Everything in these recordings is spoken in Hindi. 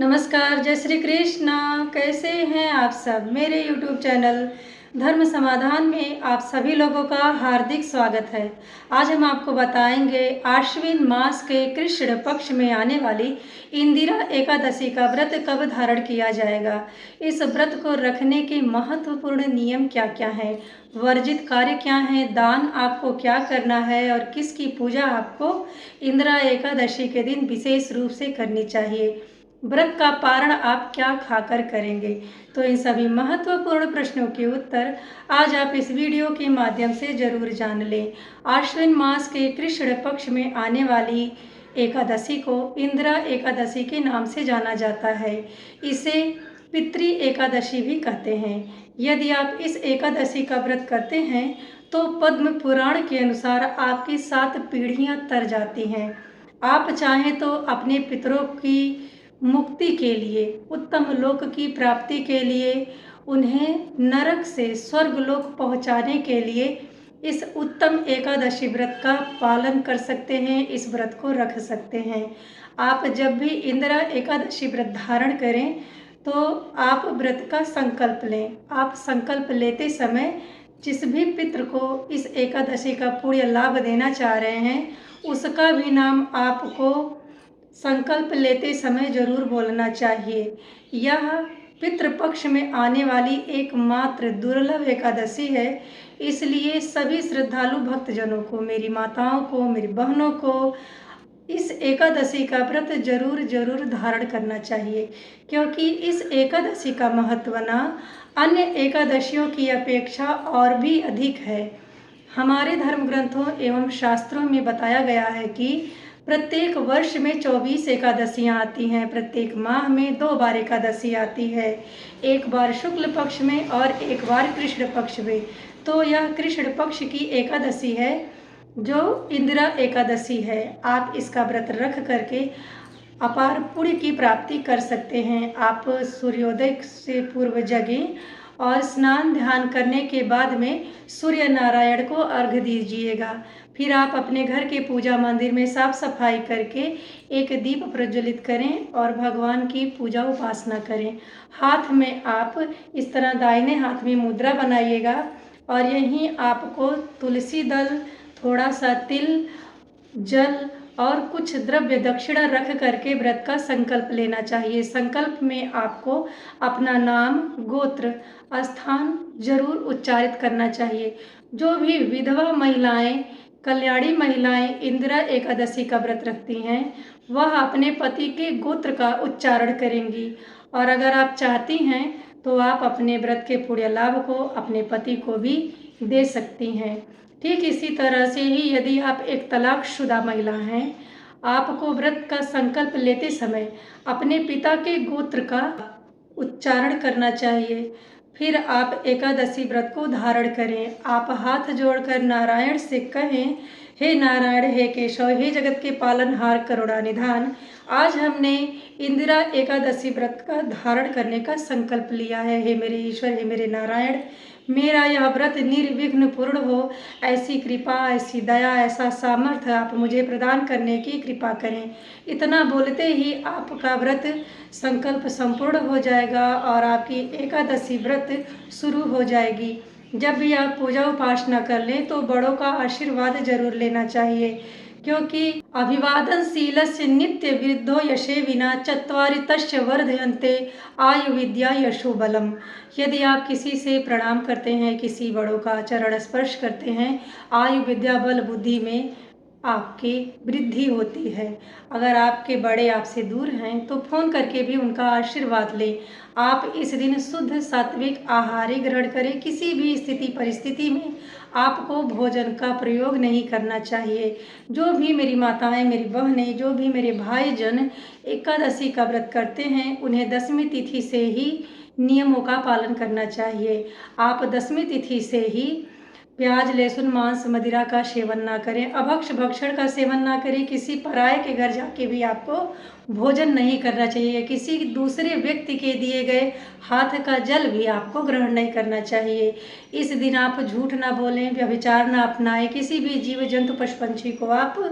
नमस्कार, जय श्री कृष्ण। कैसे हैं आप सब? मेरे YouTube चैनल धर्म समाधान में आप सभी लोगों का हार्दिक स्वागत है। आज हम आपको बताएंगे आश्विन मास के कृष्ण पक्ष में आने वाली इंदिरा एकादशी का व्रत कब धारण किया जाएगा। इस व्रत को रखने के महत्वपूर्ण नियम क्या क्या हैं, वर्जित कार्य क्या हैं, दान आपको क्या करना है और किसकी पूजा आपको इंदिरा एकादशी के दिन विशेष रूप से करनी चाहिए। व्रत का पारण आप क्या खाकर करेंगे। तो इन सभी महत्वपूर्ण प्रश्नों के उत्तर आज आप इस वीडियो के माध्यम से जरूर जान लें। आश्विन मास के कृष्ण पक्ष में आने वाली एकादशी को इंदिरा एकादशी के नाम से जाना जाता है। इसे पितृ एकादशी भी कहते हैं। यदि आप इस एकादशी का व्रत करते हैं तो पद्म पुराण के अनुसार आपकी 7 पीढ़ियां तर जाती हैं। आप चाहें तो अपने पितरों की मुक्ति के लिए, उत्तम लोक की प्राप्ति के लिए, उन्हें नरक से स्वर्ग लोक पहुंचाने के लिए इस उत्तम एकादशी व्रत का पालन कर सकते हैं, इस व्रत को रख सकते हैं। आप जब भी इंदिरा एकादशी व्रत धारण करें तो आप व्रत का संकल्प लें। आप संकल्प लेते समय जिस भी पितृ को इस एकादशी का पुण्य लाभ देना चाह रहे हैं उसका भी नाम आपको संकल्प लेते समय जरूर बोलना चाहिए। यह पितृपक्ष में आने वाली एकमात्र दुर्लभ एकादशी है, इसलिए सभी श्रद्धालु भक्तजनों को, मेरी माताओं को, मेरी बहनों को इस एकादशी का व्रत जरूर धारण करना चाहिए, क्योंकि इस एकादशी का महत्व ना अन्य एकादशियों की अपेक्षा और भी अधिक है। हमारे धर्म ग्रंथों एवं शास्त्रों में बताया गया है कि प्रत्येक वर्ष में 24 एकादशियाँ आती हैं। प्रत्येक माह में 2 बार एकादशी आती है, एक बार शुक्ल पक्ष में और एक बार कृष्ण पक्ष में। तो यह कृष्ण पक्ष की एकादशी है जो इंदिरा एकादशी है। आप इसका व्रत रख करके अपार पुण्य की प्राप्ति कर सकते हैं। आप सूर्योदय से पूर्व जगें और स्नान ध्यान करने के बाद में सूर्य नारायण को अर्घ्य दीजिएगा। फिर आप अपने घर के पूजा मंदिर में साफ सफाई करके एक दीप प्रज्वलित करें और भगवान की पूजा उपासना करें। हाथ में आप इस तरह दाहिने हाथ में मुद्रा बनाइएगा और यहीं आपको तुलसी दल, थोड़ा सा तिल, जल और कुछ द्रव्य दक्षिणा रख करके व्रत का संकल्प लेना चाहिए। संकल्प में आपको अपना नाम, गोत्र, स्थान जरूर उच्चारित करना चाहिए। जो भी विधवा महिलाएं, कल्याणी महिलाएं इंदिरा एकादशी का व्रत रखती हैं वह अपने पति के गोत्र का उच्चारण करेंगी, और अगर आप चाहती हैं तो आप अपने व्रत के पुण्य लाभ को अपने पति को भी दे सकती हैं। ठीक इसी तरह से ही यदि आप एक तलाकशुदा महिला हैं, आपको व्रत का संकल्प लेते समय अपने पिता के गोत्र का उच्चारण करना चाहिए। फिर आप एकादशी व्रत को धारण करें। आप हाथ जोड़कर नारायण से कहें, हे नारायण, हे केशव, हे जगत के पालनहार, करुणा निधान, आज हमने इंदिरा एकादशी व्रत का धारण करने का संकल्प लिया है। हे मेरे ईश्वर, हे मेरे नारायण, मेरा यह व्रत निर्विघ्न पूर्ण हो, ऐसी कृपा, ऐसी दया, ऐसा सामर्थ्य आप मुझे प्रदान करने की कृपा करें। इतना बोलते ही आपका व्रत संकल्प संपूर्ण हो जाएगा और आपकी एकादशी व्रत शुरू हो जाएगी। जब भी आप पूजा उपासना कर लें तो बड़ों का आशीर्वाद जरूर लेना चाहिए, क्योंकि अभिवादनशीलस्य नित्य वृद्धो यशे विना चत्वारि तस्य वर्धयन्ते आयु विद्या यशो बलम। यदि आप किसी से प्रणाम करते हैं, किसी बड़ों का चरण स्पर्श करते हैं, आयु विद्या बल बुद्धि में आपकी वृद्धि होती है। अगर आपके बड़े आपसे दूर हैं तो फोन करके भी उनका आशीर्वाद लें। आप इस दिन शुद्ध सात्विक आहार ही ग्रहण करें। किसी भी स्थिति परिस्थिति में आपको भोजन का प्रयोग नहीं करना चाहिए। जो भी मेरी माताएं, मेरी बहनें, जो भी मेरे भाईजन एकादशी का व्रत करते हैं उन्हें 10वीं तिथि से ही नियमों का पालन करना चाहिए। आप 10वीं तिथि से ही प्याज, लहसुन, मांस, मदिरा का सेवन ना करें, अभक्ष भक्षण का सेवन ना करें, किसी पराये के घर जाके भी आपको भोजन नहीं करना चाहिए, किसी दूसरे व्यक्ति के दिए गए हाथ का जल भी आपको ग्रहण नहीं करना चाहिए। इस दिन आप झूठ ना बोलें, व्यभिचार ना अपनाएं, किसी भी जीव जंतु पशु पंछी को आप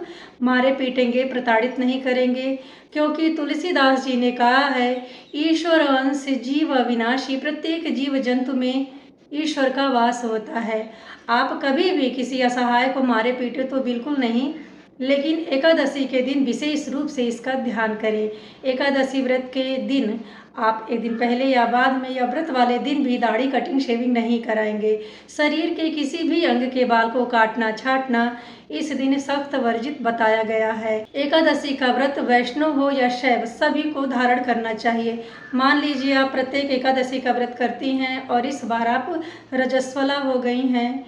मारे पीटेंगे, प्रताड़ित नहीं करेंगे, क्योंकि तुलसीदास जी ने कहा है, ईश्वर अंश जीव अविनाशी, प्रत्येक जीव जंतु में ईश्वर का वास होता है। आप कभी भी किसी असहाय को मारे पीटे तो बिल्कुल नहीं, लेकिन एकादशी के दिन विशेष रूप से इसका ध्यान करें। एकादशी व्रत के दिन आप एक दिन पहले या बाद में या व्रत वाले दिन भी दाढ़ी कटिंग शेविंग नहीं कराएंगे। शरीर के किसी भी अंग के बाल को काटना छाटना इस दिन सख्त वर्जित बताया गया है। एकादशी का व्रत वैष्णव हो या शैव सभी को धारण करना चाहिए। मान लीजिए आप प्रत्येक एकादशी का व्रत करती हैं और इस बार आप रजस्वला हो गई हैं,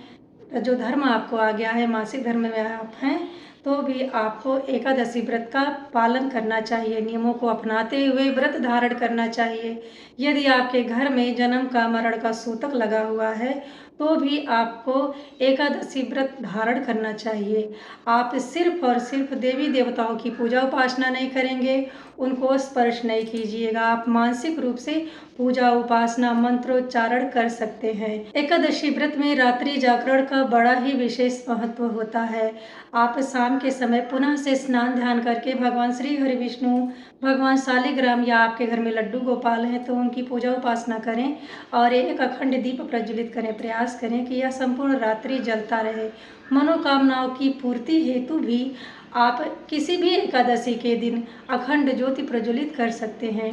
जो धर्म आपको आ गया है, मासिक धर्म में आप हैं, तो भी आपको एकादशी व्रत का पालन करना चाहिए, नियमों को अपनाते हुए व्रत धारण करना चाहिए। यदि आपके घर में जन्म का मरण का सूतक लगा हुआ है तो भी आपको एकादशी व्रत धारण करना चाहिए। आप सिर्फ और सिर्फ देवी देवताओं की पूजा उपासना नहीं करेंगे, उनको स्पर्श नहीं कीजिएगा। आप मानसिक रूप से पूजा उपासना मंत्रोच्चारण कर सकते हैं। एकादशी व्रत में रात्रि जागरण का बड़ा ही विशेष महत्व होता है। आप शाम के समय पुनः से स्नान ध्यान करके भगवान श्री हरि विष्णु, भगवान शालिग्राम या आपके घर में लड्डू गोपाल हैं तो उनकी पूजा उपासना करें और एक अखंड दीप प्रज्वलित करें। प्रयास करें कि यह संपूर्ण रात्रि जलता रहे। मनोकामनाओं की पूर्ति हेतु भी आप किसी भी एकादशी के दिन अखंड ज्योति प्रज्वलित कर सकते हैं।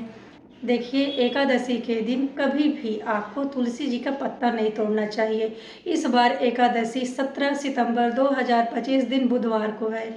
देखिए, एकादशी के दिन कभी भी आपको तुलसी जी का पत्ता नहीं तोड़ना चाहिए। इस बार एकादशी 17 सितंबर 2025 दिन बुधवार को है।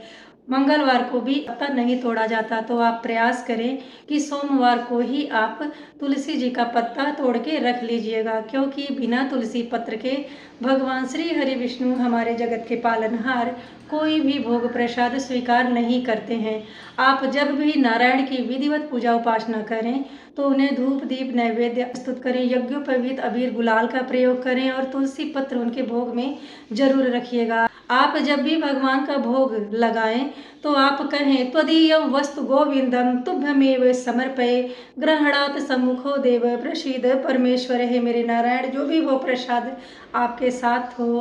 मंगलवार को भी पत्ता नहीं तोड़ा जाता, तो आप प्रयास करें कि सोमवार को ही आप तुलसी जी का पत्ता तोड़ के रख लीजिएगा, क्योंकि बिना तुलसी पत्र के भगवान श्री हरि विष्णु हमारे जगत के पालनहार कोई भी भोग प्रसाद स्वीकार नहीं करते हैं। आप जब भी नारायण की विधिवत पूजा उपासना करें तो उन्हें धूप दीप नैवेद्य प्रस्तुत करें, यज्ञोपवीत अबीर गुलाल का प्रयोग करें और तुलसी पत्र उनके भोग में जरूर रखिएगा। आप जब भी भगवान का भोग लगाएं तो आप कहें, त्वदीयं वस्तु गोविंदम तुभ्यमेव समर्पये ग्रहणात् सम्मुखो देव प्रसीद परमेश्वर। है मेरे नारायण, जो भी वो प्रसाद आपके साथ हो,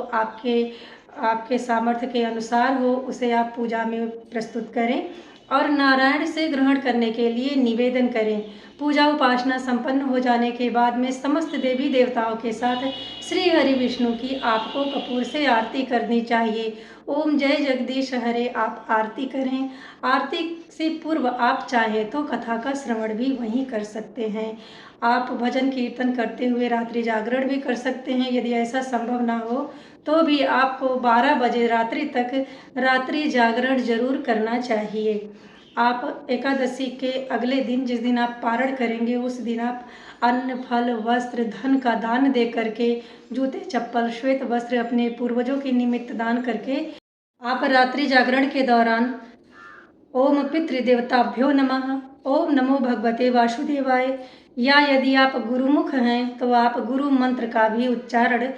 आपके सामर्थ्य के अनुसार हो, उसे आप पूजा में प्रस्तुत करें और नारायण से ग्रहण करने के लिए निवेदन करें। पूजा उपासना संपन्न हो जाने के बाद में समस्त देवी देवताओं के साथ श्री हरि विष्णु की आपको कपूर से आरती करनी चाहिए। ओम जय जगदीश हरे आप आरती करें। आरती से पूर्व आप चाहें तो कथा का श्रवण भी वहीं कर सकते हैं। आप भजन कीर्तन करते हुए रात्रि जागरण भी कर सकते हैं। यदि ऐसा संभव ना हो तो भी आपको 12 बजे रात्रि तक रात्रि जागरण जरूर करना चाहिए। आप एकादशी के अगले दिन, जिस दिन आप पारण करेंगे, उस दिन आप अन्न फल वस्त्र धन का दान दे करके, जूते चप्पल श्वेत वस्त्र अपने पूर्वजों के निमित्त दान करके आप रात्रि जागरण के दौरान ओम पितृदेवताभ्यो नमः, ओम नमो भगवते वासुदेवाय, या यदि आप गुरुमुख हैं तो आप गुरु मंत्र का भी उच्चारण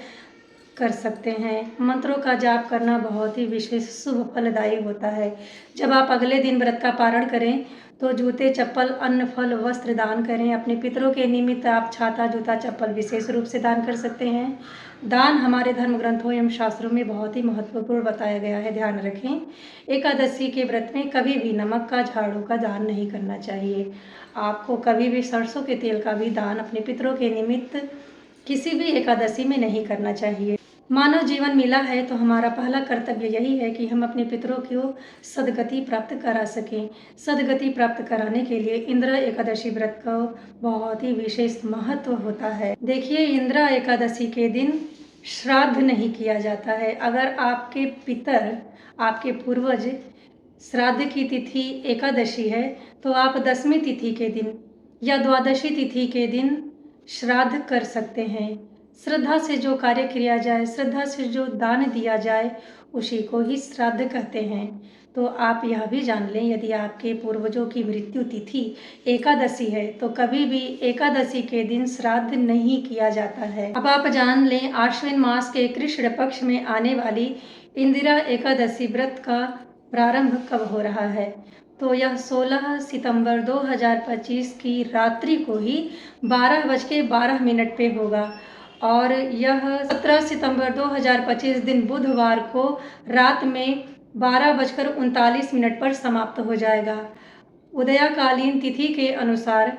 कर सकते हैं। मंत्रों का जाप करना बहुत ही विशेष शुभ फलदायी होता है। जब आप अगले दिन व्रत का पारण करें तो जूते चप्पल अन्न फल वस्त्र दान करें। अपने पितरों के निमित्त आप छाता जूता चप्पल विशेष रूप से दान कर सकते हैं। दान हमारे धर्म ग्रंथों एवं शास्त्रों में बहुत ही महत्वपूर्ण बताया गया है, ध्यान रखें। एकादशी के व्रत में कभी भी नमक का झाड़ू का दान नहीं करना चाहिए। आपको कभी भी सरसों के तेल का भी दान अपने पितरों के निमित्त किसी भी एकादशी में नहीं करना चाहिए। मानव जीवन मिला है तो हमारा पहला कर्तव्य यही है कि हम अपने पितरों को सदगति प्राप्त करा सकें। सदगति प्राप्त कराने के लिए इंद्र एकादशी व्रत का बहुत ही विशेष महत्व होता है। देखिए, इंद्र एकादशी के दिन श्राद्ध नहीं किया जाता है। अगर आपके पितर, आपके पूर्वज श्राद्ध की तिथि एकादशी है तो आप 10वीं तिथि के दिन या द्वादशी तिथि के दिन श्राद्ध कर सकते हैं। श्रद्धा से जो कार्य किया जाए, श्रद्धा से जो दान दिया जाए, उसी को ही श्राद्ध कहते हैं। तो आप यह भी जान लें, यदि आपके पूर्वजों की मृत्यु तिथि एकादशी है तो कभी भी एकादशी के दिन श्राद्ध नहीं किया जाता है। अब आप जान लें आश्विन मास के कृष्ण पक्ष में आने वाली इंदिरा एकादशी व्रत का प्रारंभ कब हो रहा है। तो यह 16 सितंबर 2025 की रात्रि को ही 12:12 पे होगा और यह 17 सितंबर 2025 दिन बुधवार को रात में 12:39 पर समाप्त हो जाएगा। उदयकालीन तिथि के अनुसार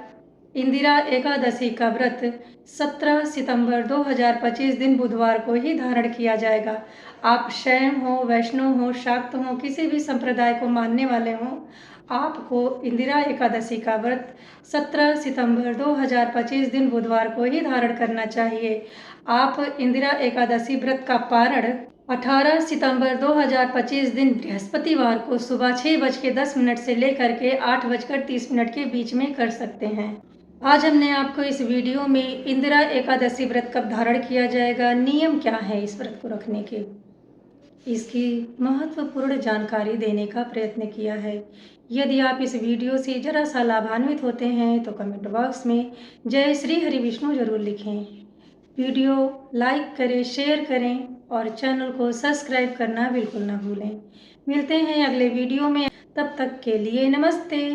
इंदिरा एकादशी का व्रत 17 सितंबर 2025 दिन बुधवार को ही धारण किया जाएगा। आप शैव हो, वैष्णव हो, शाक्त हो, किसी भी संप्रदाय को मानने वाले हों, आपको इंदिरा एकादशी का व्रत 17 सितंबर 2025 दिन बुधवार को ही धारण करना चाहिए। आप इंदिरा एकादशी व्रत का पारण 18 सितंबर 2025 दिन बृहस्पतिवार को सुबह 6:10 से लेकर के 8:30 के बीच में कर सकते हैं। आज हमने आपको इस वीडियो में इंदिरा एकादशी व्रत कब धारण किया जाएगा, नियम क्या है इस व्रत को रखने के, इसकी महत्वपूर्ण जानकारी देने का प्रयत्न किया है। यदि आप इस वीडियो से जरा सा लाभान्वित होते हैं तो कमेंट बॉक्स में जय श्री हरि विष्णु जरूर लिखें। वीडियो लाइक करें, शेयर करें और चैनल को सब्सक्राइब करना बिल्कुल ना भूलें। मिलते हैं अगले वीडियो में, तब तक के लिए नमस्ते।